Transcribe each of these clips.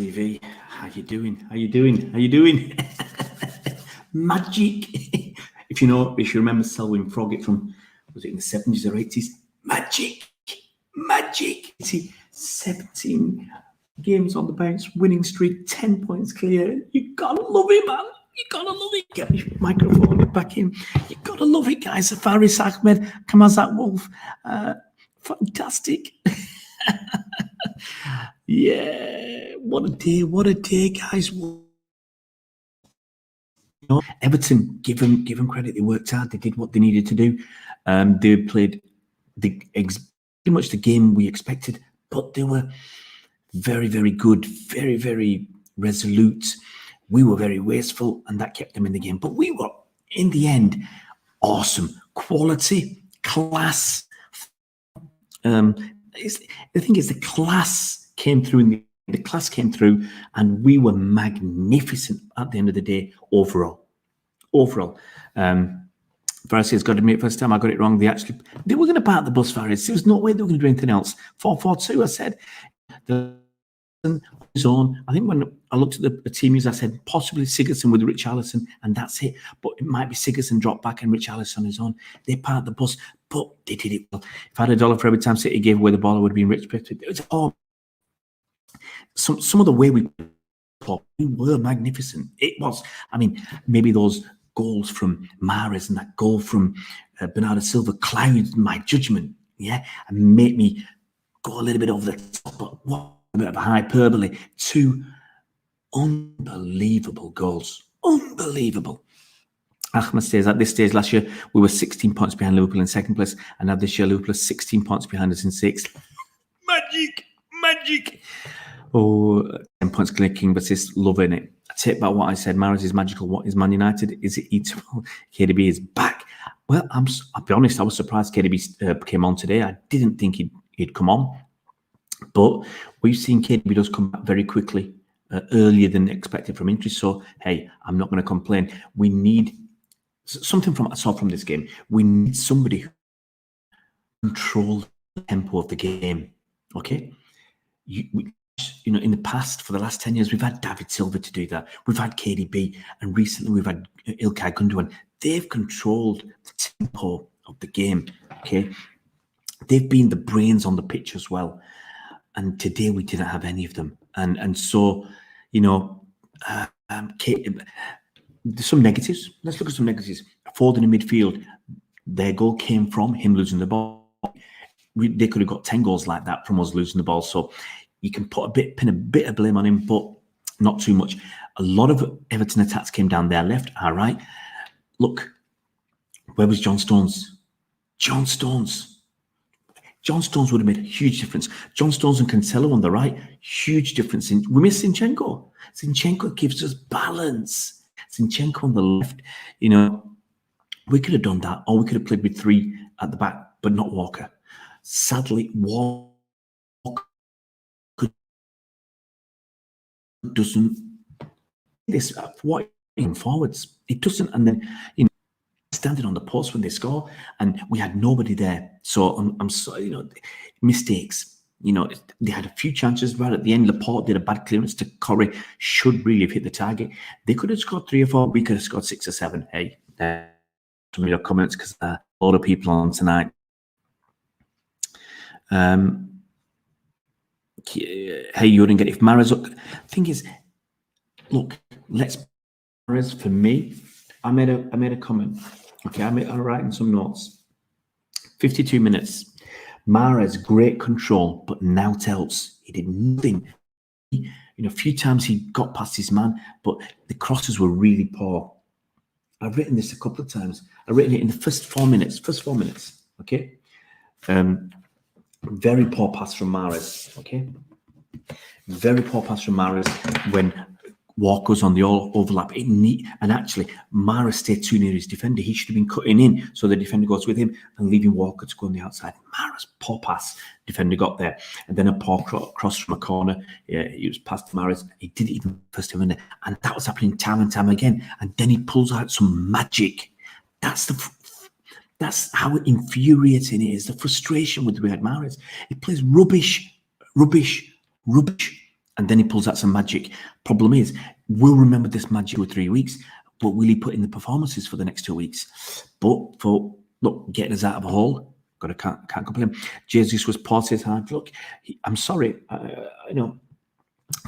TV. How you doing? How you doing? How you doing? Magic. If you remember Selwyn Froggatt from, was it in the 70s or 80s? Magic. See, 17 games on the bounce, winning streak, 10 points clear. You gotta love it, man. You gotta love it. Get your microphone back in. You gotta love it, guys. Faris Ahmed, Kamazat Wolf. Fantastic. Yeah, what a day, guys. Everton, give them credit. They worked hard. They did what they needed to do. They played pretty much the game we expected, but they were very, very good, very, very resolute. We were very wasteful, and that kept them in the game. But we were, in the end, awesome. Quality, class. The thing is, the class came through, and we were magnificent at the end of the day overall. Faris has got to admit, first time I got it wrong. They were going to park the bus, Faris. There was no way they were going to do anything else. 4-4-2, I said. On his own. I think when I looked at the team, I said possibly Sigurdsson with Richarlison, and that's it. But it might be Sigurdsson drop back and Richarlison on his own. They parked the bus, but they did it well. If I had $1 for every time City gave away the ball, I would have been rich. It was all some of the way we were magnificent. It was. I mean, maybe those goals from Mahrez and that goal from Bernardo Silva clouded my judgment, and made me go a little bit over the top. But what a bit of hyperbole. 2 unbelievable goals. Unbelievable. Ahmed says, at this stage last year, we were 16 points behind Liverpool in second place, and now this year Liverpool is 16 points behind us in sixth. Magic. Oh, 10 points clicking, but it's loving it. I take back what I said. Mahrez is magical. What is Man United? Is it eatable? KDB is back. Well, I'll be honest, I was surprised KDB came on today. I didn't think he'd come on. But we've seen KDB does come back very quickly, earlier than expected from injury. So, hey, I'm not going to complain. We need something I saw from this game. We need somebody who controls the tempo of the game. Okay? In the past, for the last 10 years, we've had David Silva to do that. We've had KDB, and recently we've had İlkay Gündoğan. They've controlled the tempo of the game. Okay? They've been the brains on the pitch as well. And today we didn't have any of them. And so, there's some negatives. Let's look at some negatives. Foden in midfield, their goal came from him losing the ball. They could have got 10 goals like that from us losing the ball. So you can pin a bit of blame on him, but not too much. A lot of Everton attacks came down their left, all right. Look, where was John Stones? John Stones would have made a huge difference. John Stones and Cancelo on the right, huge difference. We miss Zinchenko. Zinchenko gives us balance. Zinchenko on the left, we could have done that, or we could have played with 3 at the back, but not Walker. Sadly, Walker doesn't this what in forwards. It doesn't, and then standing on the post when they score, and we had nobody there. So I'm sorry, mistakes. They had a few chances right at the end. Laporte did a bad clearance to Corey. Should really have hit the target. They could have scored 3 or 4. We could have scored 6 or 7. Hey, some of your comments, because a lot of people on tonight. Hey, you wouldn't get it if Mahrez. Thing is, look, Mahrez for me. I made a comment. Okay, I'm writing some notes. 52 minutes. Mahrez, great control, but now else. He did nothing. A few times he got past his man, but the crosses were really poor. I've written this a couple of times. I've written it in the first 4 minutes. Okay. Very poor pass from Mahrez. Okay. Very poor pass from Mahrez when Walker's on the overlap. And actually, Mahrez stayed too near his defender. He should have been cutting in, so the defender goes with him and leaving Walker to go on the outside. Mahrez, poor pass. Defender got there. And then a poor cross from a corner. Yeah, he was past Mahrez. He didn't even first defender. And that was happening time and time again. And then he pulls out some magic. That's how infuriating it is. The frustration with the way Mahrez. He plays rubbish. and then he pulls out some magic. Problem is, we'll remember this magic 2 or 3 weeks, but will he put in the performances for the next 2 weeks? But for, look, getting us out of a hole, can't complain. Jesus was poor, says hard. Look, I'm sorry,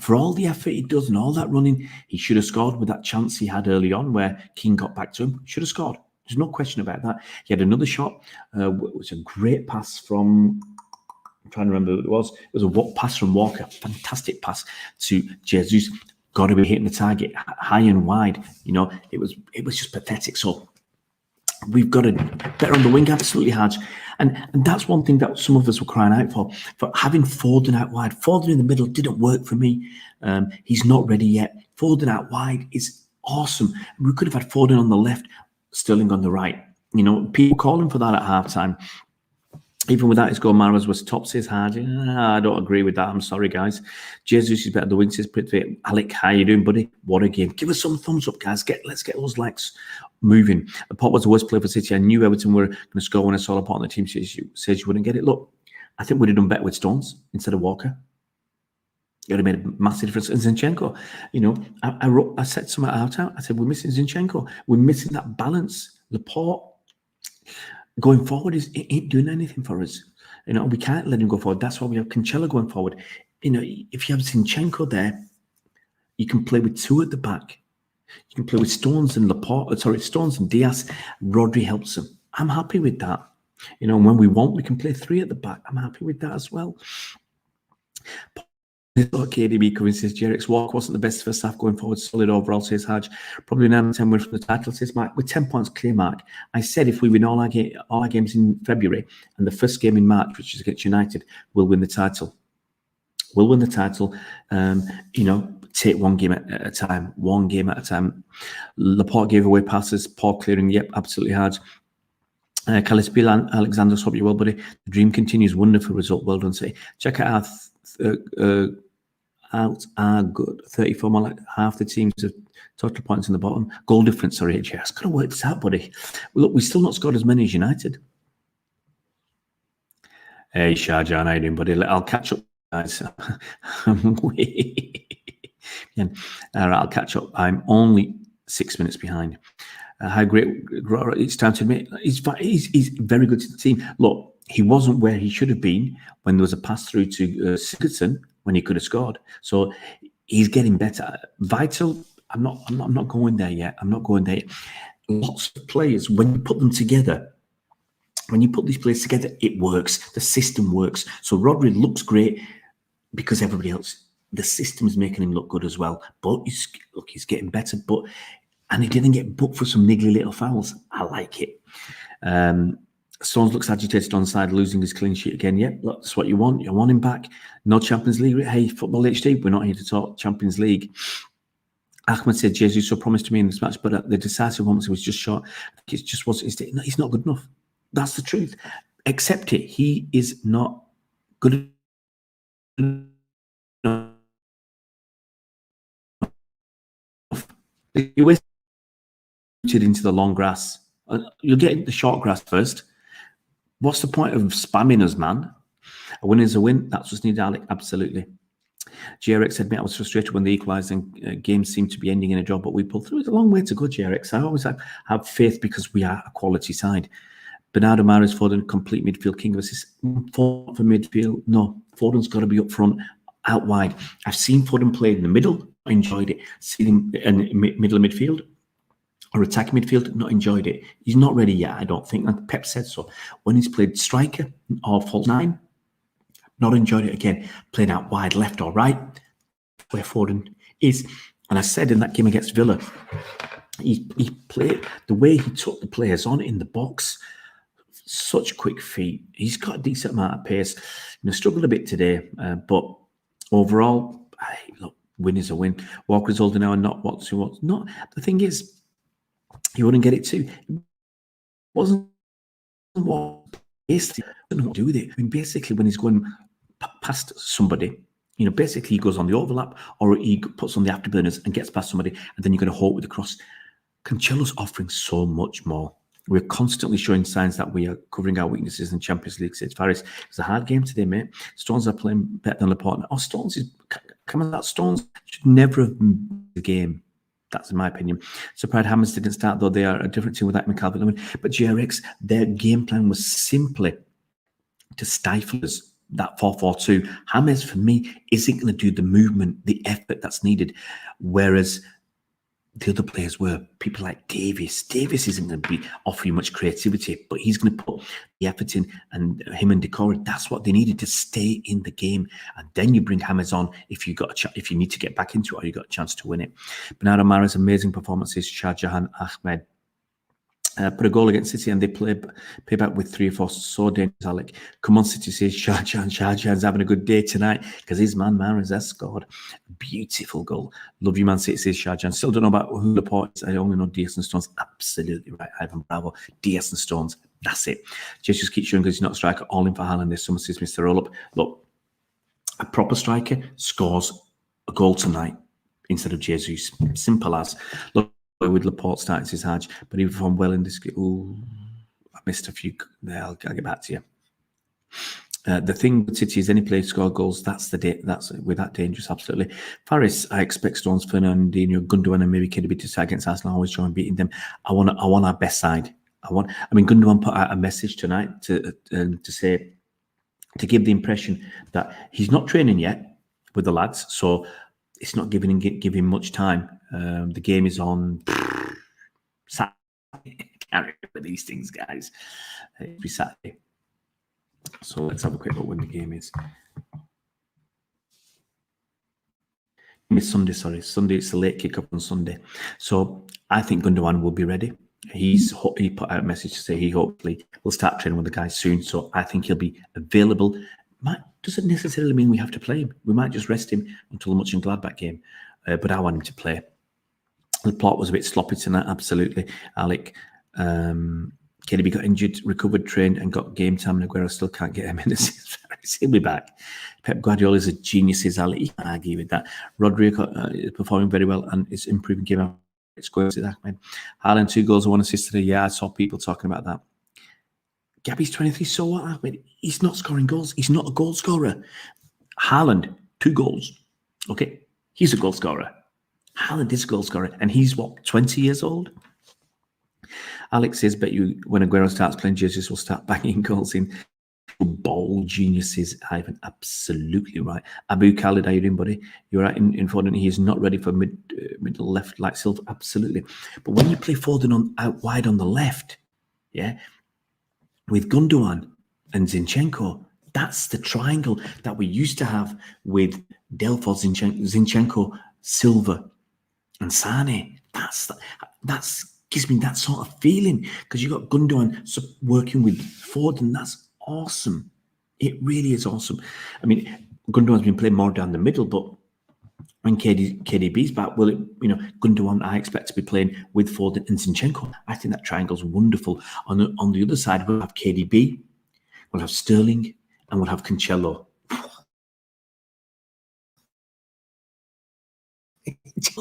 for all the effort he does and all that running, he should have scored with that chance he had early on where King got back to him. Should have scored. There's no question about that. He had another shot. It was a great pass from, I'm trying to remember who it was. It was a pass from Walker. Fantastic pass to Jesus. Got to be hitting the target high and wide. It was just pathetic. So we've got to better on the wing, absolutely, Haj. And that's one thing that some of us were crying out for having Foden out wide. Foden in the middle didn't work for me. He's not ready yet. Foden out wide is awesome. We could have had Foden on the left, Sterling on the right. People calling for that at halftime. Even without his goal, Mahrez was top, says Hardy. I don't agree with that. I'm sorry, guys. Jesus is better. The wing says Prithvi. Alec, how you doing, buddy? What a game. Give us some thumbs up, guys. Let's get those likes moving. Laporte was the worst player for City. I knew Everton were going to score when I saw Laporte on the team. Says you wouldn't get it. Look, I think we'd have done better with Stones instead of Walker. It would have made a massive difference. And Zinchenko, I said something out. I said, we're missing Zinchenko. We're missing that balance. Laporte, going forward, it ain't doing anything for us. We can't let him go forward. That's why we have Cancelo going forward. If you have Zinchenko there, you can play with two at the back. You can play with Stones and Stones and Diaz. Rodri helps them. I'm happy with that. And when we want, we can play three at the back. I'm happy with that as well. KDB coming, says Jerix. Walk wasn't the best first half going forward. Solid overall, says Haj. Probably 9 or 10 wins from the title, says Mark. With 10 points clear, Mark. I said if we win all our games in February and the first game in March, which is against United, we'll win the title. We'll win the title. Take one game at a time. One game at a time. Laporte gave away passes. Poor clearing. Yep, absolutely hard. Kalispil Alexander, hope you well, buddy. The dream continues. Wonderful result. Well done, say. Check out our good 34, more like half the teams have total points in the bottom. Goal difference, sorry, HJ. It's got to work this out, buddy. Look, we still not scored as many as United. Hey, Shahjan, how you doing, buddy? I'll catch up, guys. All right, I'll catch up. I'm only 6 minutes behind. How great it's time to admit he's very good to the team. Look, he wasn't where he should have been when there was a pass through to Sigurdsson when he could have scored. So he's getting better. Vital, I'm not going there yet. I'm not going there yet. Lots of players, when you put them together, when you put these players together, it works. The system works. So Rodri looks great because everybody else, the system is making him look good as well. But he's getting better. And he didn't get booked for some niggly little fouls. I like it. Stones looks agitated on the side, losing his clean sheet again. Yep, that's what you want. You want him back. No Champions League. Hey, Football HD, we're not here to talk Champions League. Ahmed said, Jesus so promised to me in this match, but at the decisive moments, he was just short. It just wasn't. He's not good enough. That's the truth. Accept it. He is not good enough. He wasted into the long grass. You'll get the short grass first. What's the point of spamming us, man? A win is a win. That's what's needed, Alec. Absolutely. GRX said, mate, I was frustrated when the equalising games seemed to be ending in a draw, but we pulled through. It's a long way to go, GRX. I always have faith because we are a quality side. Bernardo Mahrez, Foden, complete midfield king of assists. For midfield, no. Foden's got to be up front, out wide. I've seen Foden play in the middle. I enjoyed it. Seen him in middle of midfield or attack midfield, not enjoyed it. He's not ready yet, I don't think. And Pep said so. When he's played striker or false nine, not enjoyed it again. Playing out wide, left or right, where Foden is. And I said in that game against Villa, he played the way he took the players on in the box. Such quick feet. He's got a decent amount of pace. Struggled a bit today, but overall, look, win is a win. Walker's older now and not what he wants. Not the thing is, he wouldn't get it too. It wasn't what basically didn't know what to do with it. I mean, basically, when he's going past somebody, basically he goes on the overlap or he puts on the afterburners and gets past somebody, and then you're going to hope with the cross. Cancelo's offering so much more. We're constantly showing signs that we are covering our weaknesses in Champions League. Says Faris, it's a hard game today, mate. Stones are playing better than Laporte. Stones is Come on, that Stones should never have been the game. That's in my opinion. Surprised Hammers didn't start, though they are a different team without McCalvin-Lewin. But GRX, their game plan was simply to stifle us. That 4-4-2. Hammers, for me, isn't going to do the movement, the effort that's needed. Whereas the other players were people like Davis. Davis isn't going to be offer you much creativity, but he's going to put the effort in, and him and Decorah, that's what they needed to stay in the game. And then you bring Hammers on if you got if you need to get back into it or you got a chance to win it. Bernardo Mahrez, amazing performances. Shah Jahan Ahmed put a goal against City and they pay back with 3 or 4 so dangerous. Alec, come on, City, says Shah Jahan's having a good day tonight because his man Mahrez has scored a beautiful goal. Love you, Man City, says Shah Jahan. Still don't know about who Laporte is. I only know Diaz and Stones. Absolutely right, Ivan Bravo. Diaz and Stones, that's it. Jesus keeps showing because he's not a striker. All in for Haaland this summer, says Mr. Roll-Up. Look, a proper striker scores a goal tonight instead of Jesus. Simple as. Look, with Laporte starting his Hajj, but he performed well in this game. Ooh, I missed a few there. I'll get back to you. The thing with City is any player score goals, that's with that dangerous, absolutely. Faris, I expect Stones, Fernandinho, Gundogan, and maybe KDB to start against Arsenal, always trying beating them. I want our best side. Gundogan put out a message tonight to say, to give the impression that he's not training yet with the lads, so it's not giving him much time. The game is on Saturday. Can't remember these things, guys. It'll be Saturday. So let's have a quick look when the game is. It's Sunday, sorry. Sunday, it's a late kick-up on Sunday. So I think Gundogan will be ready. He put out a message to say he hopefully will start training with the guys soon. So I think he'll be available. Doesn't necessarily mean we have to play him. We might just rest him until the Mönchengladbach game. But I want him to play. The plot was a bit sloppy tonight, absolutely. Alec, KDB got injured, recovered, trained, and got game time. And Aguero still can't get him in. He'll be back. Pep Guardiola is a genius, is Alec. You can't argue with that. Rodrigo is performing very well and is improving game. It's going to that, man. Haaland, 2 goals and 1 assist today. Yeah, I saw people talking about that. Gabby's 23, so what, Ahmed? He's not scoring goals. He's not a goal scorer. Haaland, 2 goals. Okay, he's a goal scorer. Haaland is a goal scorer, and he's, 20 years old? Alex says, bet you when Aguero starts playing, Jesus will start banging goals in. Ball geniuses, Ivan, absolutely right. Abu Khalid, how you doing, buddy? You're right in Foden. He is not ready for middle left like Silva, absolutely. But when you play Foden out wide on the left, yeah, with Gundogan and Zinchenko, that's the triangle that we used to have with Delfos, Zinchenko, Silva, and Sane. That's gives me that sort of feeling because you got Gundogan working with Foden. That's awesome. It really is awesome. I mean, Gundogan's been playing more down the middle, but when KDB's back, Gundogan I expect to be playing with Foden and Zinchenko. I think that triangle's wonderful. On the other side, we'll have KDB, we'll have Sterling, and we'll have Cancelo.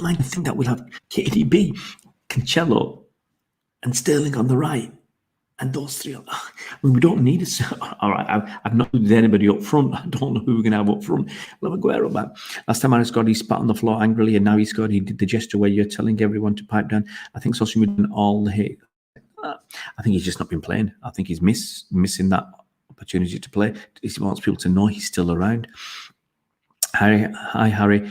I think that we'll have KDB, Cancelo, and Sterling on the right. And those 3, we don't need us. All right, I've not with anybody up front. I don't know who we're going to have up front. We'll have Aguero back. Last time I scored, he spat on the floor angrily, and now he scored. He did the gesture where you're telling everyone to pipe down. I think social media and all the hate. I think he's just not been playing. I think he's missing that opportunity to play. He wants people to know he's still around. Hi, Harry.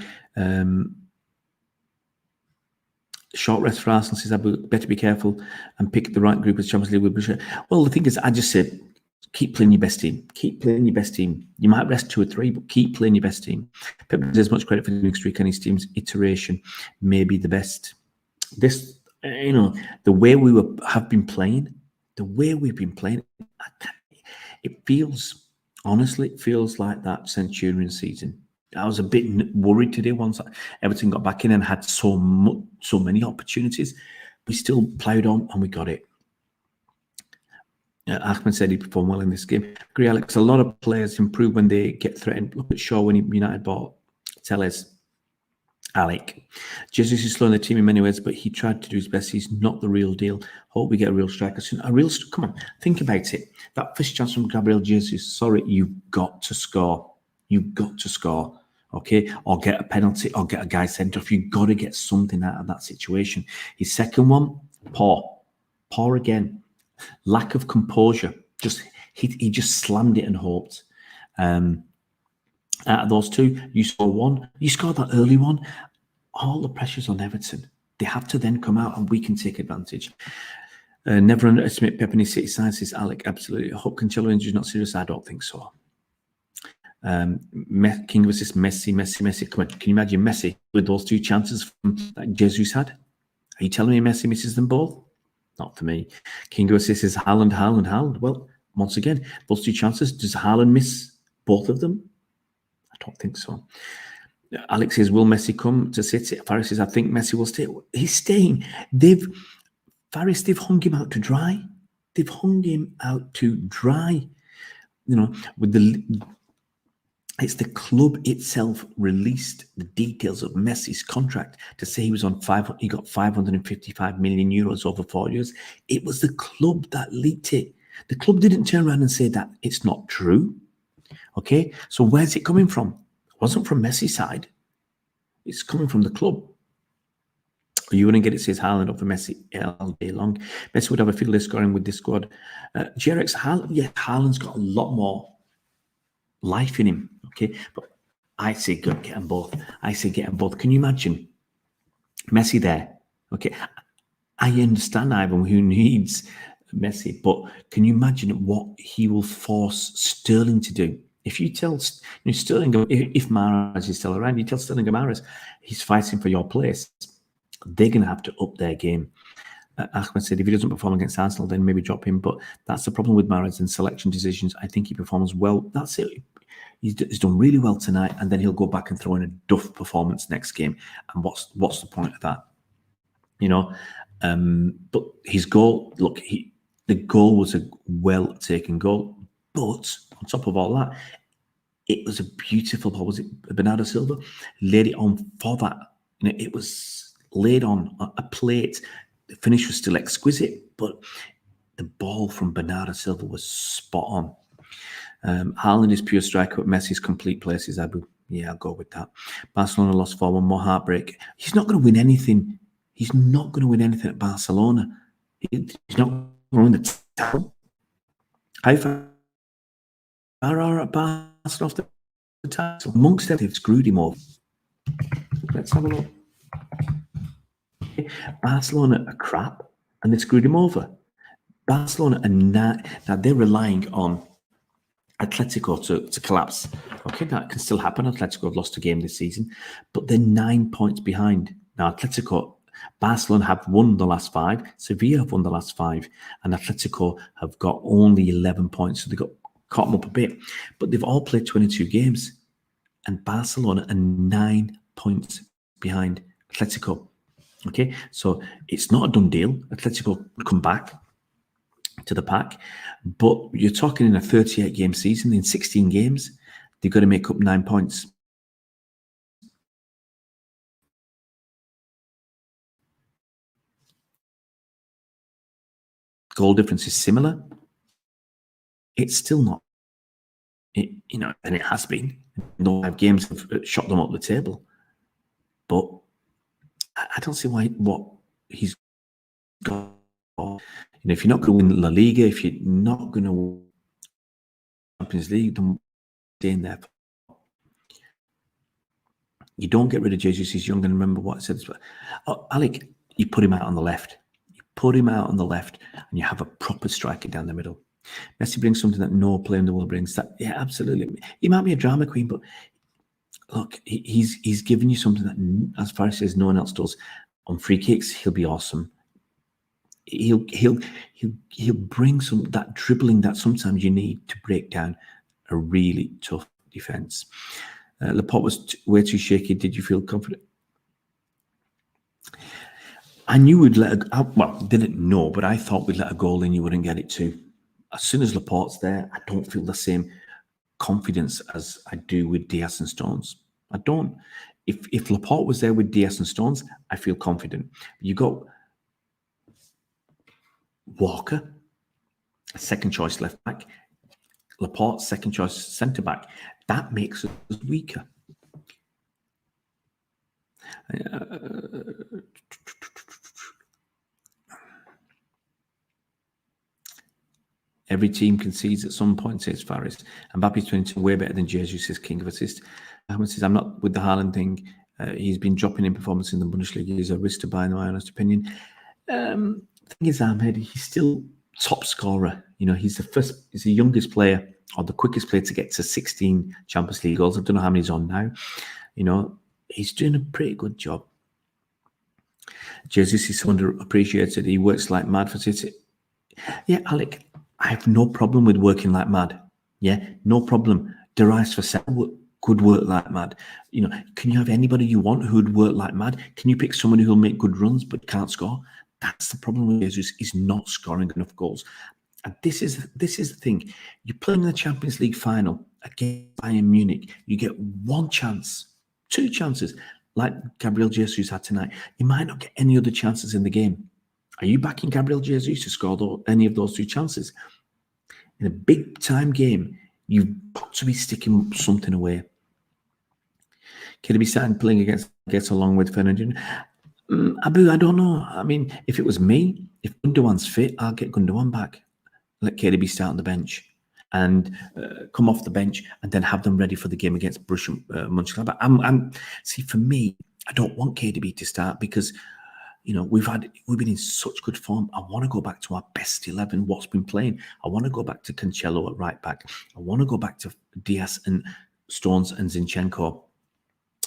Short rest for Arsenal says I better be careful and pick the right group as Champions League will. Well, the thing is, I just said keep playing your best team. Keep playing your best team. You might rest 2 or 3, but keep playing your best team. Pep deserves much credit for the winning streak, and his team's iteration may be the best. This, the way have been playing, it feels like that Centurion season. I was a bit worried today once Everton got back in and had so many opportunities. We still ploughed on and we got it. Ahmed said he performed well in this game. I agree, Alex. A lot of players improve when they get threatened. Look at Shaw when United bought Telles. Alec. Jesus is slow in the team in many ways, but he tried to do his best. He's not the real deal. Hope we get a real striker soon. Come on, think about it. That first chance from Gabriel Jesus. Sorry, you've got to score. You've got to score. okay, or get a penalty, or get a guy sent off. You've got to get something out of that situation. His second one, poor again. Lack of composure. He just slammed it and hoped. Out of those two, you score one. You scored that early one. All the pressure's on Everton. They have to then come out and we can take advantage. Never underestimate Pep and his City side, says Alec. Absolutely. I hope Cancelo injury is not serious. I don't think so. King of Assist, Messi. Come on, can you imagine Messi with those two chances that Jesus had? Are you telling me Messi misses them both? Not for me. King of Assist is Haaland. Well, once again, those two chances, does Haaland miss both of them? I don't think so. Alex says, will Messi come to City? Faris says, I think Messi will stay. He's staying. They've hung him out to dry. You know, it's the club itself released the details of Messi's contract to say he was on he got 555 million euros over 4 years. It was the club that leaked it. The club didn't turn around and say that it's not true. Okay, so where's it coming from? It wasn't from Messi's side. It's coming from the club. You wouldn't get it, says Haaland, over Messi all day long. Messi would have a field day scoring with this squad. Jerix, Haaland's got a lot more life in him. Okay, but I say good, get them both. Can you imagine Messi there? Okay, I understand Ivan who needs Messi, but can you imagine what he will force Sterling to do? If you tell Sterling, if Mahrez is still around, you tell Sterling and Mahrez he's fighting for your place, they're going to have to up their game. Ahmed said if he doesn't perform against Arsenal, then maybe drop him. But that's the problem with Mahrez and selection decisions. I think he performs well. That's it. He's done really well tonight, and then he'll go back and throw in a duff performance next game. And what's the point of that? You know, but his goal, look, the goal was a well-taken goal. But on top of all that, it was a beautiful ball. Was it Bernardo Silva? Laid it on for that. You know, it was laid on a plate. The finish was still exquisite, but the ball from Bernardo Silva was spot on. Haaland is pure striker, but Messi's complete play, says Abu. Yeah, I'll go with that. Barcelona lost 4-1, more heartbreak. He's not going to win anything. He's not going to win anything at Barcelona. He's not going to win the title. How far are at Barcelona off the title? Amongst them, they've screwed him over. Let's have a look. Barcelona are crap, and they screwed him over. Barcelona are now they're relying on Atletico to collapse. Okay, that can still happen. Atletico have lost a game this season, but they're 9 points behind. Now, Barcelona have won the last 5, Sevilla have won the last 5, and Atletico have got only 11 points, so they got caught them up a bit. But they've all played 22 games, and Barcelona are 9 points behind Atletico. Okay, so it's not a done deal. Atletico will come back to the pack, but you're talking in a 38-game season, in 16 games, they've got to make up 9 points. Goal difference is similar. It's still not, and it has been. No 5 games have shot them up the table, but I don't see what he's got. If you're not going to win La Liga, if you're not going to win Champions League, then stay in there. You don't get rid of Jesus. He's young, and remember what I said. Alec, you put him out on the left. And you have a proper striker down the middle. Messi brings something that no player in the world brings. Yeah, absolutely. He might be a drama queen, but look, he's giving you something that, as far as no one else does. On free kicks, he'll be awesome. He'll bring that dribbling that sometimes you need to break down a really tough defense. Laporte was way too shaky. Did you feel confident? I knew we'd didn't know, but I thought we'd let a goal in, you wouldn't get it too. As soon as Laporte's there, I don't feel the same confidence as I do with Diaz and Stones. I don't. If Laporte was there with Diaz and Stones, I feel confident. You got Walker, a second choice left back, Laporte, second choice centre back. That makes us weaker. Every team concedes at some point, says Faris. Mbappe's 22, way better than Jesus, says King of Assist. Ahmed says, I'm not with the Haaland thing. He's been dropping in performance in the Bundesliga. He's a risk to buy, in my honest opinion. The thing is, Ahmed, he's still top scorer. You know, he's the youngest player or the quickest player to get to 16 Champions League goals. I don't know how many he's on now. You know, he's doing a pretty good job. Jesus is underappreciated. He works like mad for City. Yeah, Alec, I have no problem with working like mad. Yeah, no problem. Darius for Sal could work like mad. You know, can you have anybody you want who'd work like mad? Can you pick someone who'll make good runs but can't score? That's the problem with Jesus. He's not scoring enough goals. And this is the thing. You're playing in the Champions League final against Bayern Munich. You get one chance, two chances, like Gabriel Jesus had tonight. You might not get any other chances in the game. Are you backing Gabriel Jesus to score any of those two chances? In a big-time game, you've got to be sticking something away. Could he be starting playing gets along with Fernandinho? Abu, I don't know. I mean, if it was me, if Gundogan's fit, I'll get Gundogan back. Let KDB start on the bench and come off the bench and then have them ready for the game against Borussia Mönchengladbach. See, for me, I don't want KDB to start because, you know, we've been in such good form. I want to go back to our best 11, what's been playing. I want to go back to Cancelo at right back. I want to go back to Diaz and Stones and Zinchenko.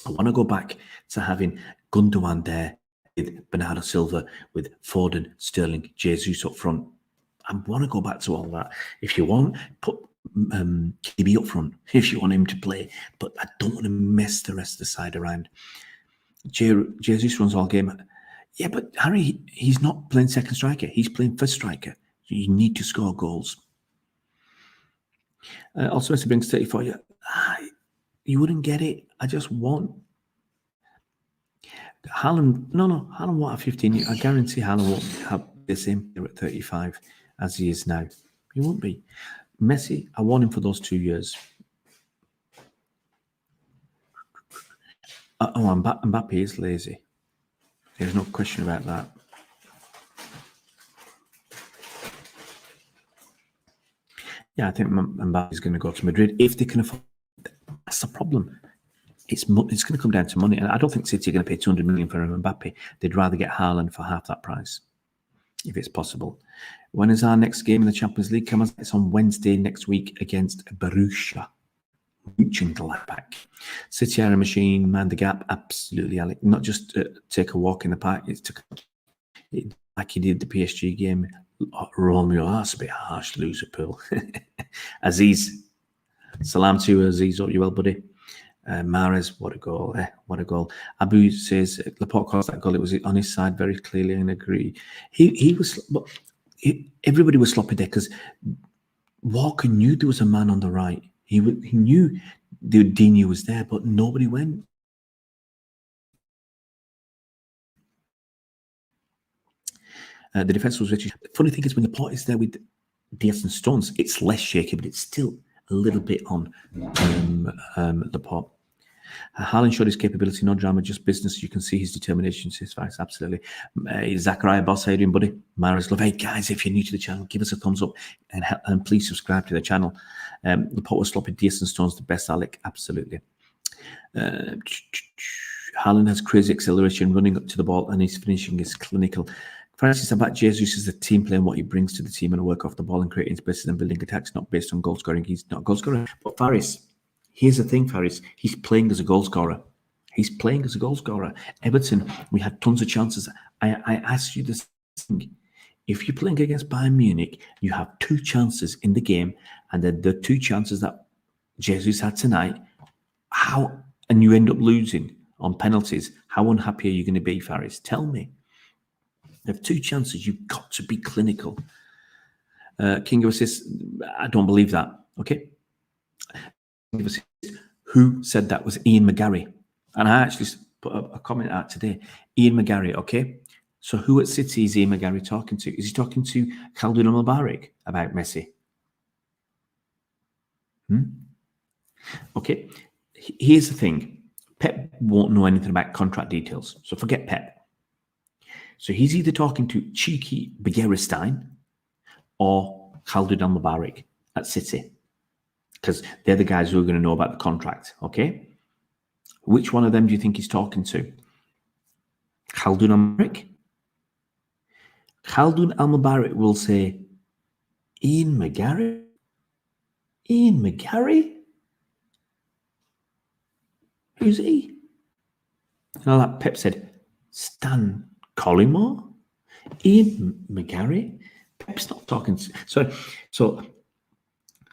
I want to go back to having Gundogan there with Bernardo Silva, with Foden, Sterling, Jesus up front. I want to go back to all that. If you want, put KDB up front if you want him to play. But I don't want to mess the rest of the side around. Jesus runs all game. Yeah, but Harry, he's not playing second striker. He's playing first striker. You need to score goals. Also, Messi brings 34. Yeah, you wouldn't get it. I just want Haaland. No, Haaland won't have 15. I guarantee Haaland won't have the same player at 35 as he is now. He won't be. Messi, I want him for those 2 years. Mbappe is lazy. There's no question about that. Yeah, I think Mbappe is going to go to Madrid if they can afford it. That's the problem. It's going to come down to money, and I don't think City are going to pay 200 million for Mbappe. They'd rather get Haaland for half that price, if it's possible. When is our next game in the Champions League? It's on Wednesday next week against Borussia Mönchengladbach. City are a machine, man the gap, absolutely, Alec. Not just take a walk in the park, it's like he did the PSG game. Romeo, that's a bit harsh, loser pool. Aziz, salam to you, Aziz, hope you well, buddy. Mahrez, what a goal, what a goal. Abu says, Laporte caused that goal, it was on his side very clearly and agree. Everybody was sloppy there because Walker knew there was a man on the right. He knew Dini was there, but nobody went. The defence was rich. The funny thing is when Laporte is there with Diaz and Stones, it's less shaky, but it's still a little bit on Laporte. Haaland showed his capability, no drama, just business. You can see his determination, says Faris, absolutely. Zachariah Boss, how you doing, buddy? Mahrez, love. Hey, guys, if you're new to the channel, give us a thumbs up and please subscribe to the channel. Laporte was sloppy, Diaz and Stones, the best, Alec, absolutely. Haaland has crazy acceleration, running up to the ball, and his finishing is clinical. Francis, about Jesus as a team player and what he brings to the team and work off the ball and creating spaces and building attacks, not based on goal scoring. He's not a goal scorer. But Faris, here's the thing, Faris. He's playing as a goal scorer. He's playing as a goal scorer. Everton, we had tons of chances. I asked you this thing. If you're playing against Bayern Munich, you have two chances in the game, and then the two chances that Jesus had tonight, and you end up losing on penalties, how unhappy are you going to be, Faris? Tell me. You have two chances. You've got to be clinical. King of Assists, I don't believe that. Okay. King of Assists, who said that was Ian McGarry. And I actually put a comment out today. Ian McGarry, okay. So who at City is Ian McGarry talking to? Is he talking to Khaldun Al-Mubarak about Messi? Okay. Here's the thing. Pep won't know anything about contract details, so forget Pep. So he's either talking to cheeky Begiristain or Khaldoon Al-Mubarak at City, because they're the guys who are going to know about the contract, okay? Which one of them do you think he's talking to? Khaldoon Al-Mubarak? Khaldoon Al-Mubarak will say, Ian McGarry? Ian McGarry? Who's he? And all that Pep said, Stan Collymore? Ian McGarry? Pep's not talking to... So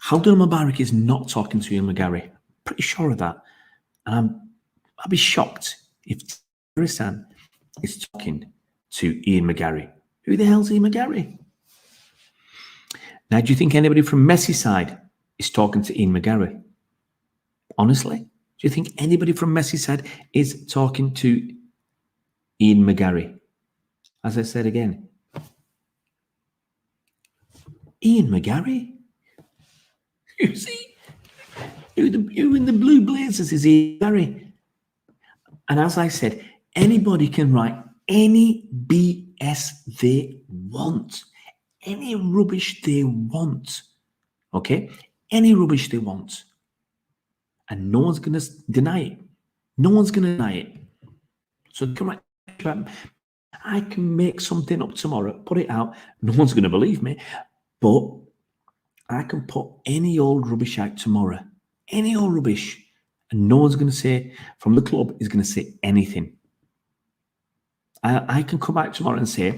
Khaldoon Al-Mubarak is not talking to Ian McGarry. Pretty sure of that. And I'd be shocked if Begiristain is talking to Ian McGarry. Who the hell's Ian McGarry? Now, do you think anybody from Messi's side is talking to Ian McGarry? Honestly? Do you think anybody from Messi's side is talking to Ian McGarry? As I said again, Ian McGarry? Who's he? Who in the blue blazers is Ian McGarry? And as I said, anybody can write any BS they want. Any rubbish they want. Okay? Any rubbish they want. And no one's going to deny it. No one's going to deny it. So come on. I can make something up tomorrow, put it out. No one's going to believe me. But I can put any old rubbish out tomorrow. Any old rubbish. And no one's going to say, from the club, is going to say anything. I can come back tomorrow and say,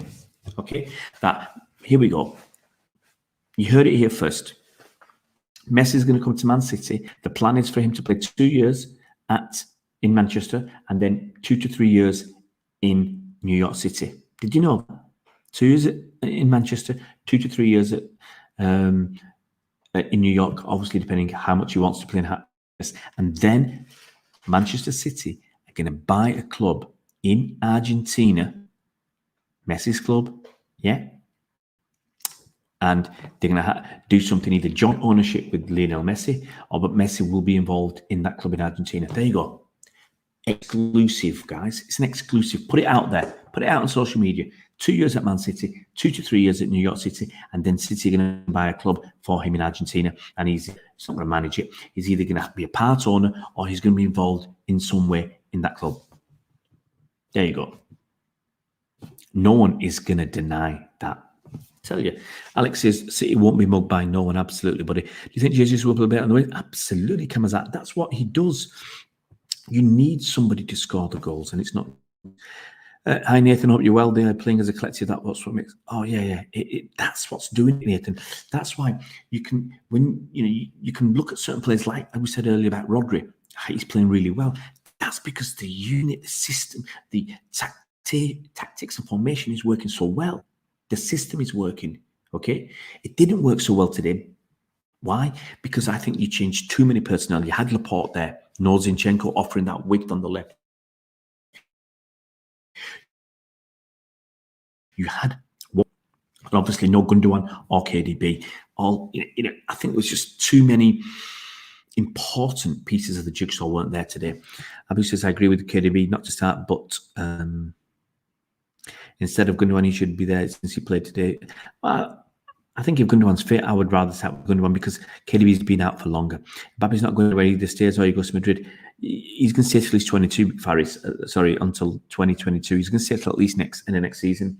okay, that, here we go. You heard it here first. Messi's going to come to Man City. The plan is for him to play 2 years in Manchester and then 2 to 3 years in New York City. Did you know that? 2 years in Manchester, 2 to 3 years in New York, obviously depending how much he wants to play in Manchester. And then Manchester City are going to buy a club in Argentina, Messi's club, yeah? And they're going to do something, either joint ownership with Lionel Messi, but Messi will be involved in that club in Argentina. There you go. Exclusive, guys. It's an exclusive. Put it out there. Put it out on social media. 2 years at Man City, 2 to 3 years at New York City, and then City are going to buy a club for him in Argentina, and he's not going to manage it. He's either going to be a part owner or he's going to be involved in some way in that club. There you go. No one is going to deny that. I tell you, Alex says City won't be mugged by no one. Absolutely, buddy. Do you think Jesus will play better on the way? Absolutely, Kamazat. That's what he does. You need somebody to score the goals, and it's not. Hi Nathan, hope you're well. They're playing as a collective. That's what makes. Oh yeah. That's what's doing it, Nathan. That's why you can, when you can look at certain players, like we said earlier about Rodri. He's playing really well. That's because the unit, the system, the tactics and formation is working so well. The system is working. Okay, it didn't work so well today. Why? Because I think you changed too many personnel. You had Laporte there, no Zinchenko offering that width on the left. You had, obviously, no Gundogan or KDB. I think it was just too many important pieces of the jigsaw weren't there today. Abu says, I agree with KDB, not to start, but instead of Gundogan, he should be there since he played today. Well, I think if Gundogan's fit, I would rather start with Gundogan because KDB's been out for longer. Mbappé's not going away, either stays or he goes to Madrid. He's going to stay till he's 22, Faris. Until 2022. He's going to stay till at least in the next season,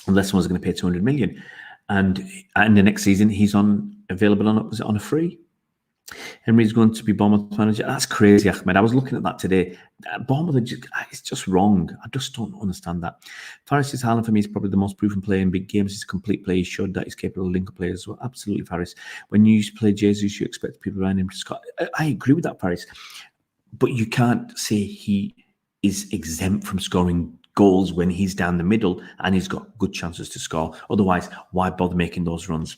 unless someone's going to pay 200 million. And in the next season, he's available on a free. Henry's going to be Bournemouth manager. That's crazy, Ahmed. I was looking at that today. Bournemouth, it's just wrong. I just don't understand that. Faris says Haaland for me is probably the most proven player in big games. He's a complete player. He showed that he's capable of link-up players as well. Absolutely, Faris. When you used to play Jesus, you expect people around him to score. I agree with that, Faris. But you can't say he is exempt from scoring goals when he's down the middle and he's got good chances to score. Otherwise, why bother making those runs?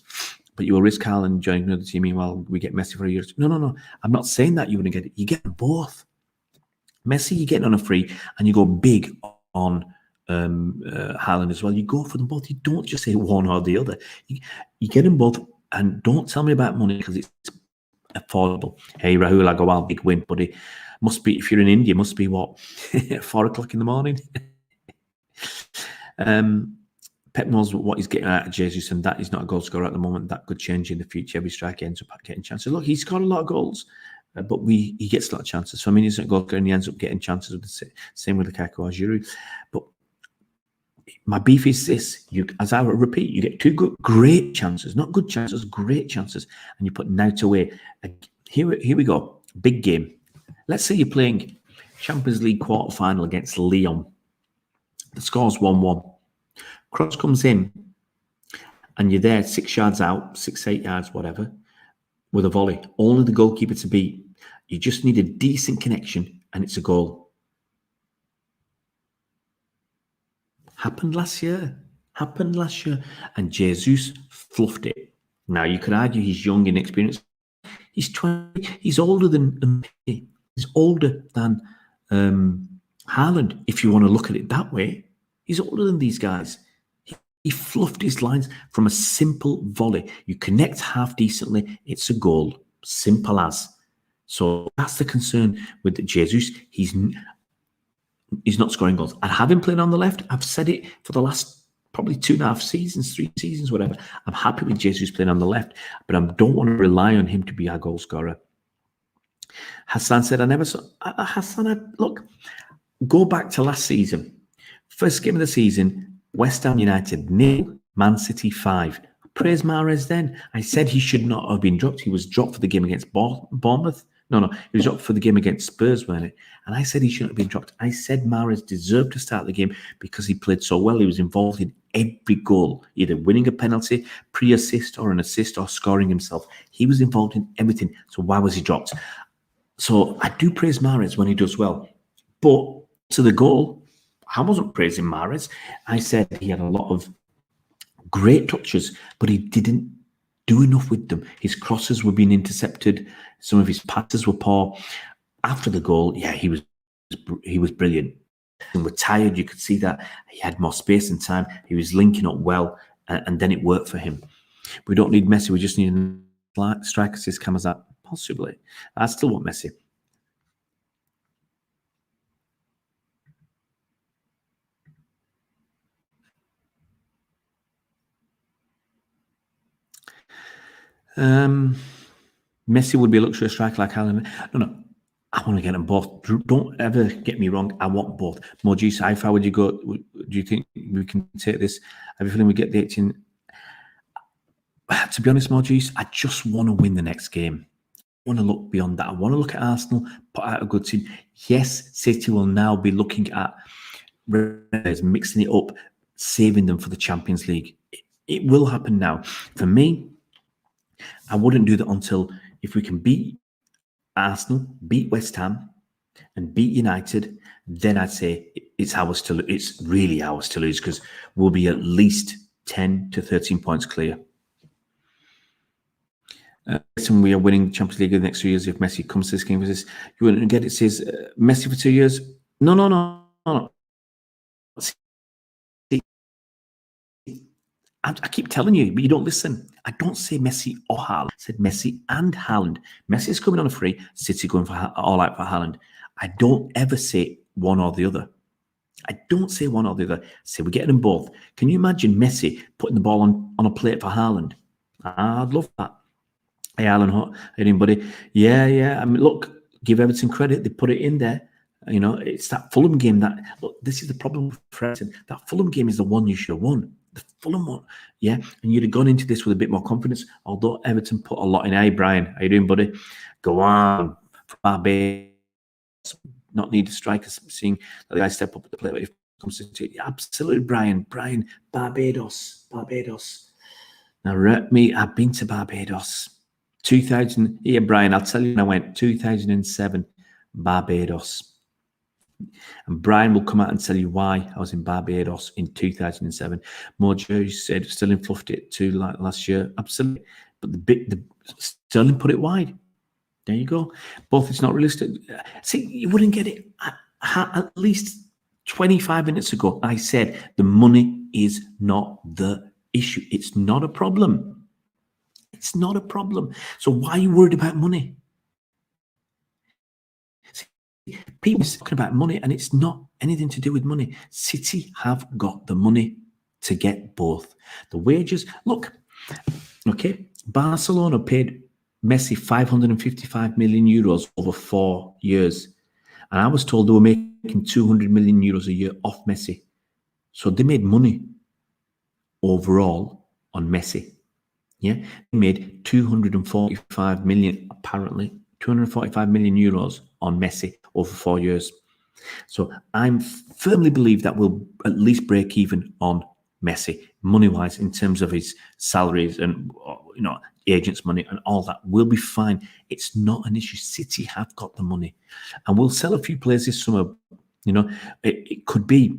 But you will risk Haaland joining another team. Meanwhile, we get Messi for a year. No. I'm not saying that you wouldn't get it. You get both. Messi, you're getting on a free, and you go big on Haaland as well. You go for them both. You don't just say one or the other. You get them both, and don't tell me about money because it's affordable. Hey, Rahul Agrawal, big win, buddy. Must be, if you're in India, must be what, 4 o'clock in the morning. Pep knows what he's getting out of Jesus, and that he's not a goal scorer at the moment. That could change in the future. Every striker ends up getting chances. Look, he's scored a lot of goals, but he gets a lot of chances. So I mean, he's not a goal scorer, and he ends up getting chances with the same with Lukaku or Giroud. But my beef is this: as I repeat, you get 2 great chances, not good chances, great chances, and you put Naut away. Here we go, big game. Let's say you're playing Champions League quarter-final against Lyon. The score's 1-1. Cross comes in, and you're there 6 yards out, 6-8 yards, whatever, with a volley. Only the goalkeeper to beat. You just need a decent connection, and it's a goal. Happened last year. And Jesus fluffed it. Now, you could argue he's young, inexperienced. He's 20. He's older than Haaland, if you want to look at it that way. He's older than these guys. He fluffed his lines from a simple volley. You connect half decently, it's a goal. Simple as. So that's the concern with Jesus. He's not scoring goals. And having played on the left, I've said it for the last probably 2.5 seasons, 3 seasons, whatever. I'm happy with Jesus playing on the left, but I don't want to rely on him to be our goal scorer. Hassan said, I never saw... Hassan, look, go back to last season. First game of the season, West Ham United 0, Man City 5. Praise Mahrez then. I said he should not have been dropped. He was dropped for the game against Bournemouth. No, he was dropped for the game against Spurs, wasn't it? And I said he shouldn't have been dropped. I said Mahrez deserved to start the game because he played so well. He was involved in every goal, either winning a penalty, pre-assist, or an assist, or scoring himself. He was involved in everything. So why was he dropped? So I do praise Mahrez when he does well. But to the goal, I wasn't praising Mahrez. I said he had a lot of great touches, but he didn't do enough with them. His crosses were being intercepted. Some of his passes were poor. After the goal, yeah, he was brilliant. And we're tired. You could see that he had more space and time. He was linking up well, and then it worked for him. We don't need Messi. We just need a strike assist. Comes up possibly. I still want Messi. Messi would be a luxury striker like Haaland. No. I want to get them both. Don't ever get me wrong. I want both. Mojis, how far would you go? Do you think we can take this? Have you feeling we get the 18? To be honest, Mojis, I just want to win the next game. I want to look beyond that. I want to look at Arsenal, put out a good team. Yes, City will now be looking at mixing it up, saving them for the Champions League. It will happen now. For me, I wouldn't do that until if we can beat Arsenal, beat West Ham, and beat United, then I'd say it's ours to. It's really ours to lose because we'll be at least 10 to 13 points clear. And we are winning the Champions League in the next 2 years if Messi comes to this game. You wouldn't get it. Says Messi for 2 years. No. I keep telling you, but you don't listen. I don't say Messi or Haaland. I said Messi and Haaland. Messi is coming on a free. City going for all out for Haaland. I don't ever say one or the other. I don't say one or the other. I say we're getting them both. Can you imagine Messi putting the ball on a plate for Haaland? I'd love that. Hey, Alan, how you doing, buddy? Yeah. I mean, look, give Everton credit. They put it in there. You know, it's that Fulham game that, look, this is the problem with Everton. That Fulham game is the one you should have won. The Fulham one, yeah, and you'd have gone into this with a bit more confidence. Although Everton put a lot in. Hey, Brian, how you doing, buddy? Go on, Barbados. Not need a striker. Seeing that the guy step up at the plate. If it comes to absolutely, Brian, Barbados. Now, I've been to Barbados. 2000. Yeah, Brian, I'll tell you when I went. 2007, Barbados. And Brian will come out and tell you why I was in Barbados in 2007. Mojo said Sterling fluffed it too like last year. Absolutely. But the Sterling put it wide. There you go. Both, it's not realistic. See, you wouldn't get it. At least 25 minutes ago, I said the money is not the issue. It's not a problem. It's not a problem. So why are you worried about money? People are talking about money, and it's not anything to do with money. City have got the money to get both. The wages, look, okay, Barcelona paid Messi 555 million euros over 4 years. And I was told they were making 200 million euros a year off Messi. So they made money overall on Messi. Yeah, they made 245 million, apparently, 245 million euros on Messi over 4 years. So I firmly believe that we'll at least break even on Messi, money-wise, in terms of his salaries and, you know, agents' money and all that. We'll be fine. It's not an issue. City have got the money, and we'll sell a few players this summer. You know, it could be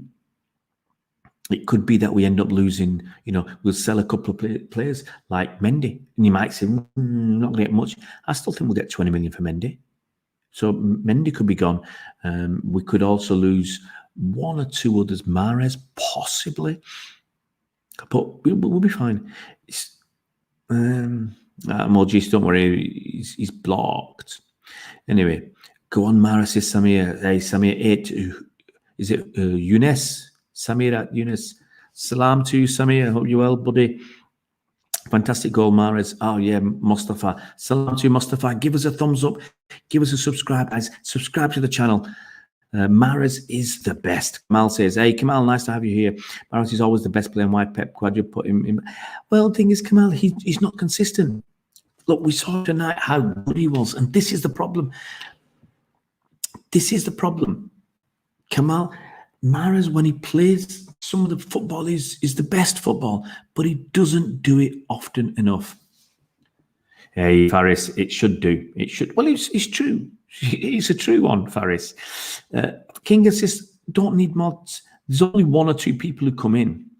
that we end up losing. You know, we'll sell a couple of players like Mendy, and you might say, not going to get much. I still think we'll get 20 million for Mendy. So Mendy could be gone. We could also lose one or two others, Mahrez possibly, but we'll be fine. Emojis, don't worry, he's blocked. Anyway, go on, Mahrez, says Samir. Hey, Samir, 8. Is it Younes? Samir at Younes. Salam to you, Samir. I hope you're well, buddy. Fantastic goal, Mahrez. Oh, yeah, Mustafa. Salam to you, Mustafa. Give us a thumbs up. Give us a subscribe, guys. Subscribe to the channel. Mahrez is the best. Kamal says, hey, Kamal, nice to have you here. Mahrez is always the best player. Why Pep Guardiola put him in? Well, the thing is, Kamal, he's not consistent. Look, we saw tonight how good he was, and this is the problem. This is the problem. Kamal, Mahrez, when he plays, some of the football is the best football, but he doesn't do it often enough. Hey, Faris, it should do. It should. Well, it's true. It's a true one, Faris. King assists don't need mods. There's only one or two people who come in.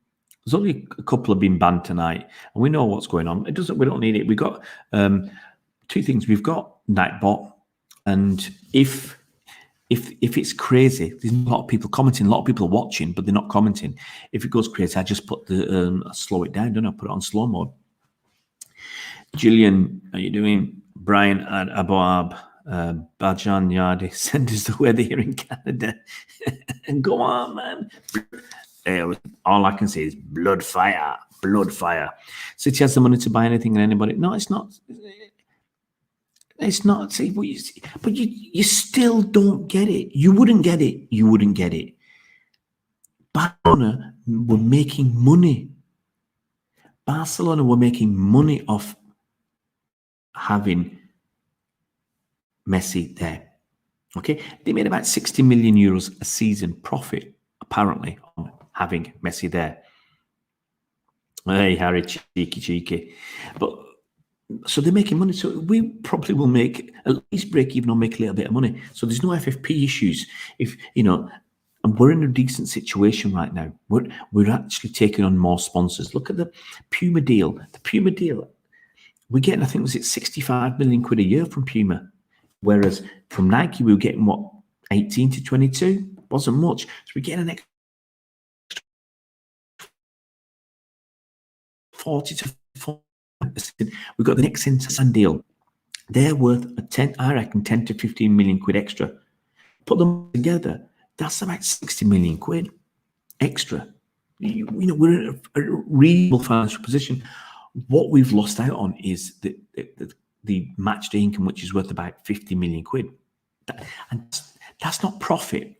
There's only a couple have been banned tonight, and we know what's going on. It doesn't. We don't need it. We've got two things. We've got Nightbot, and if it's crazy, there's a lot of people commenting, a lot of people are watching, but they're not commenting. If it goes crazy, I just put the slow it down, don't I? Put it on slow mode. Gillian, how you doing? Brian and Aboab, Bajan Yardi, send us the weather here in Canada. And go on, man. All I can say is blood fire. City has the money to buy anything and anybody. No, it's not. It's not. See, but you still don't get it. You wouldn't get it. Barcelona were making money. Barcelona were making money off having Messi there. Okay, they made about 60 million euros a season profit, apparently, on having Messi there. Hey, Harry, cheeky. But so they're making money. So we probably will make at least break even or make a little bit of money. So there's no FFP issues. If you know, and we're in a decent situation right now. We're actually taking on more sponsors. Look at the Puma deal. The Puma deal. We're getting, I think, was it 65 million quid a year from Puma, whereas from Nike we were getting what 18 to 22. Wasn't much. So we're getting an extra 40 to 40. We've got the next Inter deal. They're worth I reckon 10 to 15 million quid extra. Put them together, that's about 60 million quid extra. You know, we're in a reasonable financial position. What we've lost out on is the match day income, which is worth about 50 million quid. And that's not profit.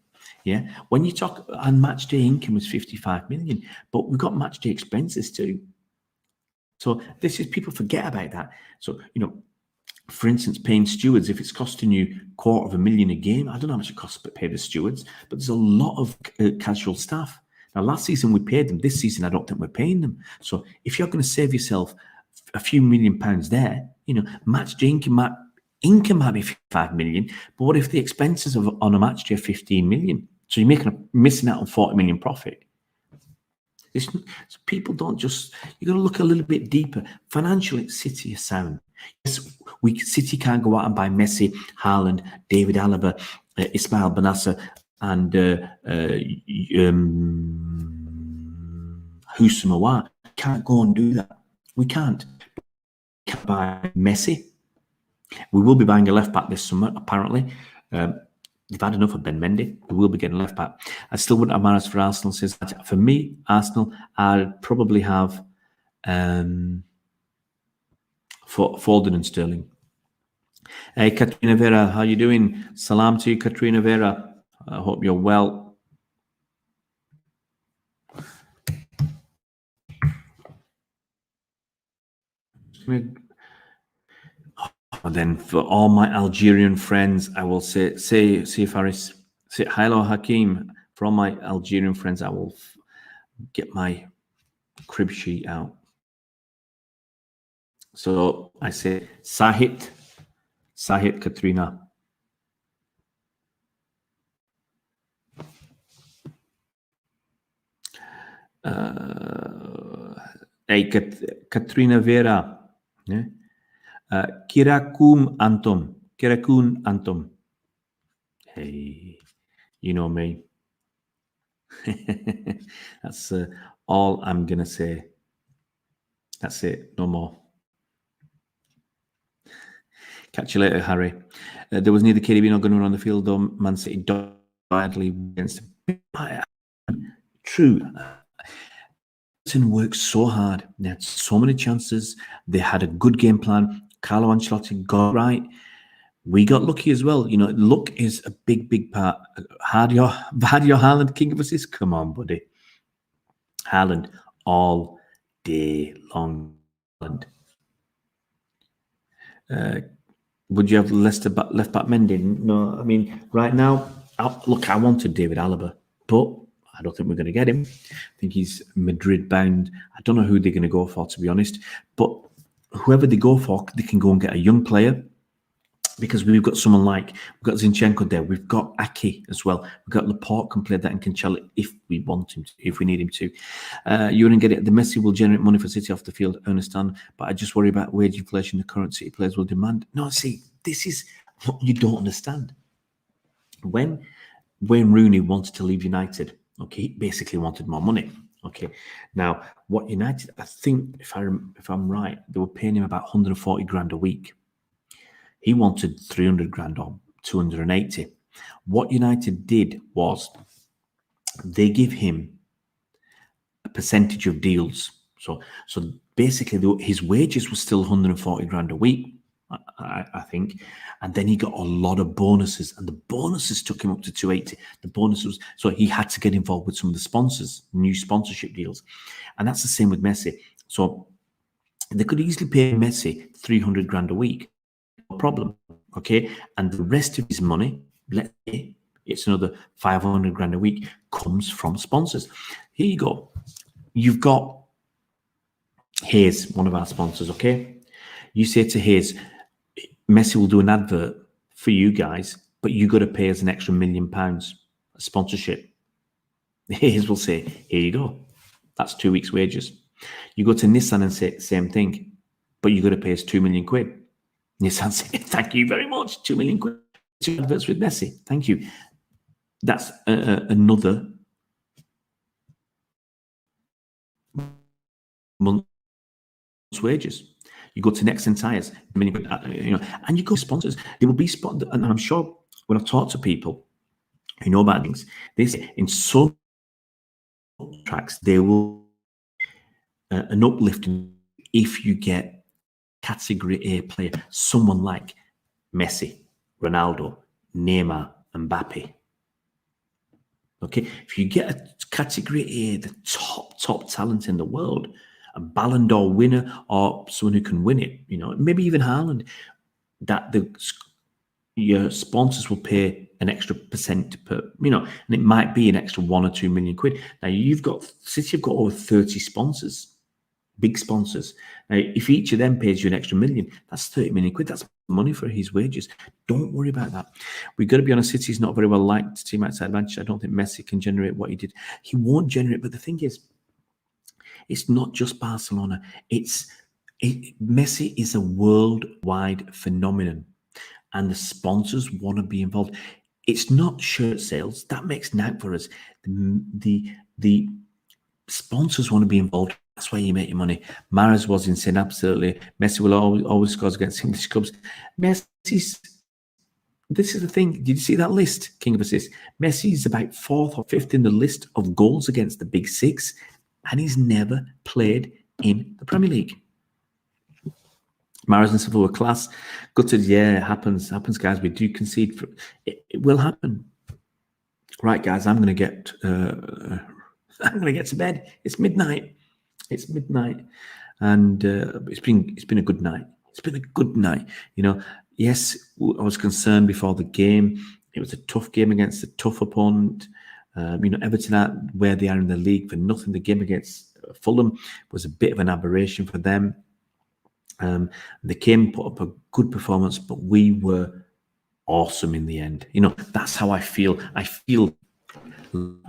Yeah. When you talk, and match day income was 55 million, but we've got match day expenses too. So this is, people forget about that. So, you know, for instance, paying stewards, if it's costing you $250,000 a game, I don't know how much it costs to pay the stewards, but there's a lot of casual staff. Now, last season we paid them. This season, I don't think we're paying them. So if you're going to save yourself a few £1,000,000 there, you know, match day income might be 5 million, but what if the expenses on a match day are 15 million? So you're missing out on 40 million profit. So people don't just, you got to look a little bit deeper. Financially, City are sound. Yes, City can't go out and buy Messi, Haaland, David Alaba, Ismail Benassa, and Houssem Aouar. Can't go and do that. We can't. We can't buy Messi. We will be buying a left back this summer, apparently. The You've had enough of Ben Mendy. We will be getting left back. I still wouldn't have Mahrez for Arsenal. Says for me, Arsenal, I'd probably have for Foden and Sterling. Hey, Katrina Vera, how you doing? Salam to you, Katrina Vera. I hope you're well. And then for all my Algerian friends, I will say Faris, say hello Hakim. For all my Algerian friends, I will get my crib sheet out. So I say Sahit Katrina. Hey Katrina Vera. Yeah. Kirakum Antom. Hey, you know me. That's all I'm gonna say. That's it. No more. Catch you later, Harry. There was neither KDB nor Gunnar on the field, though. Man City badly against True. Everton worked so hard. They had so many chances. They had a good game plan. Carlo Ancelotti got right. We got lucky as well. You know, luck is a big part. Had your Haaland king of assists? Come on, buddy. Haaland all day long. Would you have left back Mendy? No, I mean, right now, I wanted David Alaba, but I don't think we're going to get him. I think he's Madrid bound. I don't know who they're going to go for, to be honest. But whoever they go for, they can go and get a young player, because we've got someone like, we've got Zinchenko there, we've got Aki as well, we've got Laporte can play that, and Cancelo if we want him to, if we need him to. You wouldn't get it. The Messi will generate money for City off the field, Ernestan, but I just worry about wage inflation the current City players will demand. No, see, this is what you don't understand. When Wayne Rooney wanted to leave United, okay, he basically wanted more money. Okay, now what United, I think, if I'm right, they were paying him about 140 grand a week. He wanted 300 grand or 280. What United did was they give him a percentage of deals. So basically, his wages were still 140 grand a week, I think. And then he got a lot of bonuses, and the bonuses took him up to 280. The bonuses, so he had to get involved with some of the sponsors, new sponsorship deals. And that's the same with Messi. So they could easily pay Messi 300 grand a week. Problem, okay, and the rest of his money, let's say it's another 500 grand a week, comes from sponsors. Here you go. You've got Hayes, one of our sponsors, okay? You say to Hayes, Messi will do an advert for you guys, but you got to pay us an extra £1 million sponsorship. Hayes will say, here you go. That's 2 weeks' wages. You go to Nissan and say same thing, but you got to pay us £2 million. Nissan said, thank you very much. £2 million. 2 adverts with Messi. Thank you. That's another month's wages. You go to Next and Tires, you know, and you go to sponsors. They will be sponsored, and I'm sure when I've talked to people who know about things, they say in some tracks they will an uplifting if you get Category A player, someone like Messi, Ronaldo, Neymar, Mbappe. Okay, if you get a Category A, the top talent in the world, a Ballon d'Or winner or someone who can win it, you know, maybe even Haaland, that your sponsors will pay an extra percent per, you know, and it might be an extra £1 or £2 million. Now City have got over 30 sponsors. Big sponsors. Now, if each of them pays you an extra £1 million, that's 30 million quid. That's money for his wages. Don't worry about that. We've got to be honest, City's not a very well liked team outside Manchester. I don't think Messi can generate what he did. He won't generate, but the thing is, it's not just Barcelona. Messi is a worldwide phenomenon, and the sponsors want to be involved. It's not shirt sales. That makes night for us. The sponsors want to be involved. That's why you make your money. Mahrez was insane, absolutely. Messi will always score against English clubs. Messi's This is the thing. Did you see that list, King of Assists? Messi is about 4th or 5th in the list of goals against the big six, and he's never played in the Premier League. Mahrez and Silva were class. Gutted, yeah, it happens, guys. We do concede. It will happen. Right, guys, I'm going to get to bed. It's midnight. And it's been a good night. It's been a good night. Yes, I was concerned before the game. It was a tough game against a tough opponent. Everton are where they are in the league for nothing. The game against Fulham was a bit of an aberration for them. They put up a good performance, but we were awesome in the end. That's how I feel. I feel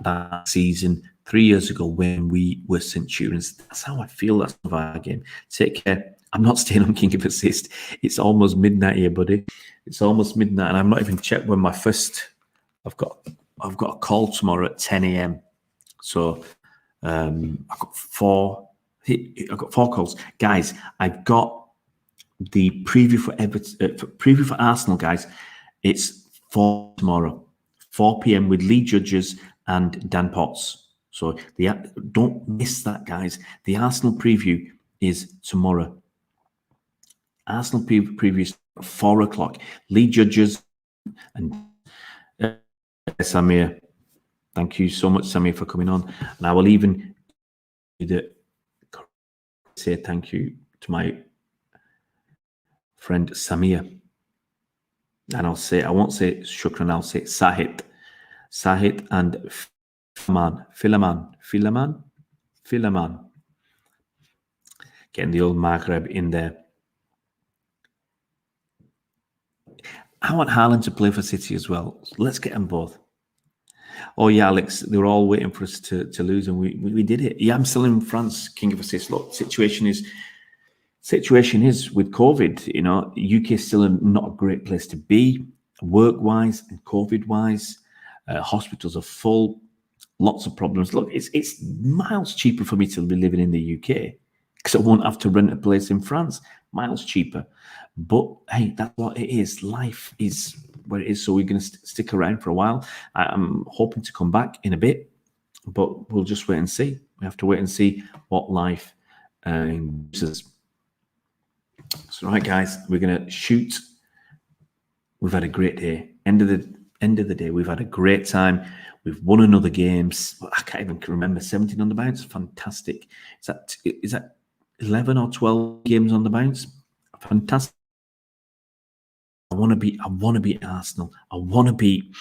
that season 3 years ago when we were Centurions. That's how I feel. That's our game. Take care. I'm not staying on King of Assist. It's almost midnight here, buddy. It's almost midnight, and I'm not even checked when my first. I've got a call tomorrow at 10 a.m. So I've got four calls, guys. I've got the preview for Everton, preview for Arsenal, guys. It's for tomorrow, 4 p.m. with Lee Judges and Dan Potts. So don't miss that, guys. The Arsenal preview is tomorrow. Arsenal preview is 4 o'clock. Lee Judges and Samir. Thank you so much, Samir, for coming on. And I will even say thank you to my friend Samir. And I won't say Shukran, I'll say Sahit and Philaman. Getting the old Maghreb in there. I want Haaland to play for City as well. Let's get them both. Oh yeah, Alex, they were all waiting for us to lose, and we did it. Yeah, I'm still in France, King of Assists. Look, situation is with COVID. UK is still not a great place to be, work-wise and COVID-wise. Hospitals are full, lots of problems. Look, it's miles cheaper for me to be living in the UK because I won't have to rent a place in France. Miles cheaper. But hey, that's what it is. Life is where it is. So we're going to stick around for a while. I'm hoping to come back in a bit, but we'll just wait and see. We have to wait and see what life gives us. So, right, guys, we're going to shoot. We've had a great day. End of the day, we've had a great time. We've won another game. I can't even remember. 17 on the bounce. Fantastic. Is that 11 or 12 games on the bounce? Fantastic. I want to beat Arsenal. I want to beat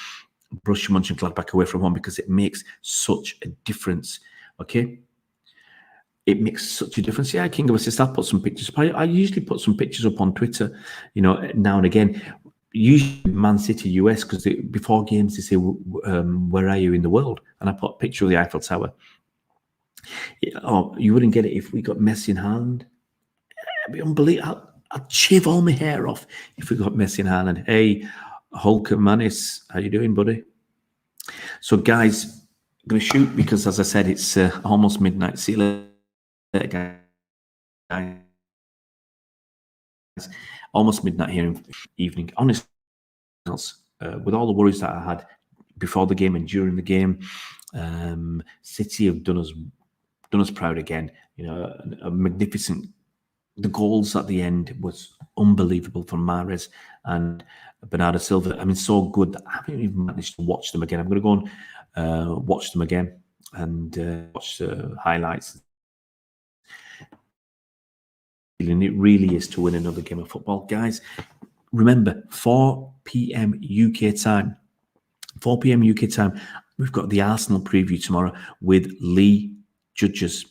Borussia Mönchengladbach away from home because it makes such a difference. Okay, it makes such a difference. Yeah, King of Assists, I'll put some pictures. I usually put some pictures up on Twitter, now and again. Usually Man City US, because before games they say, where are you in the world? And I put a picture of the Eiffel Tower. Oh, you wouldn't get it if we got Messi in Haaland. It'd be unbelievable. I'd shave all my hair off if we got Messi in Haaland. Hey, Holker Manis, how you doing, buddy? So, guys, I'm going to shoot because, as I said, it's almost midnight. See you later, guys. Almost midnight here in the evening. Honestly, with all the worries that I had before the game and during the game, City have done us proud again. A magnificent. The goals at the end was unbelievable from Mahrez and Bernardo Silva. I mean, so good that I haven't even managed to watch them again. I'm going to go and watch them again and watch the highlights. And it really is to win another game of football. Guys, remember, 4 p.m. UK time. 4 p.m. UK time. We've got the Arsenal preview tomorrow with Lee Judges.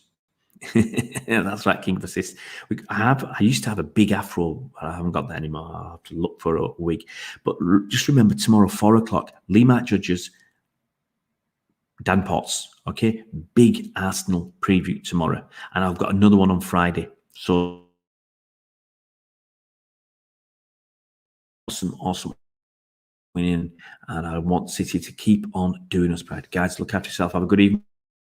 That's right, King of Assists. I used to have a big afro. I haven't got that anymore. I'll have to look for a wig. But just remember, tomorrow, 4 o'clock, Lee Judges, Dan Potts. Okay, big Arsenal preview tomorrow. And I've got another one on Friday. So awesome winning. And I want City to keep on doing us proud. Guys, look after yourself. Have a good evening.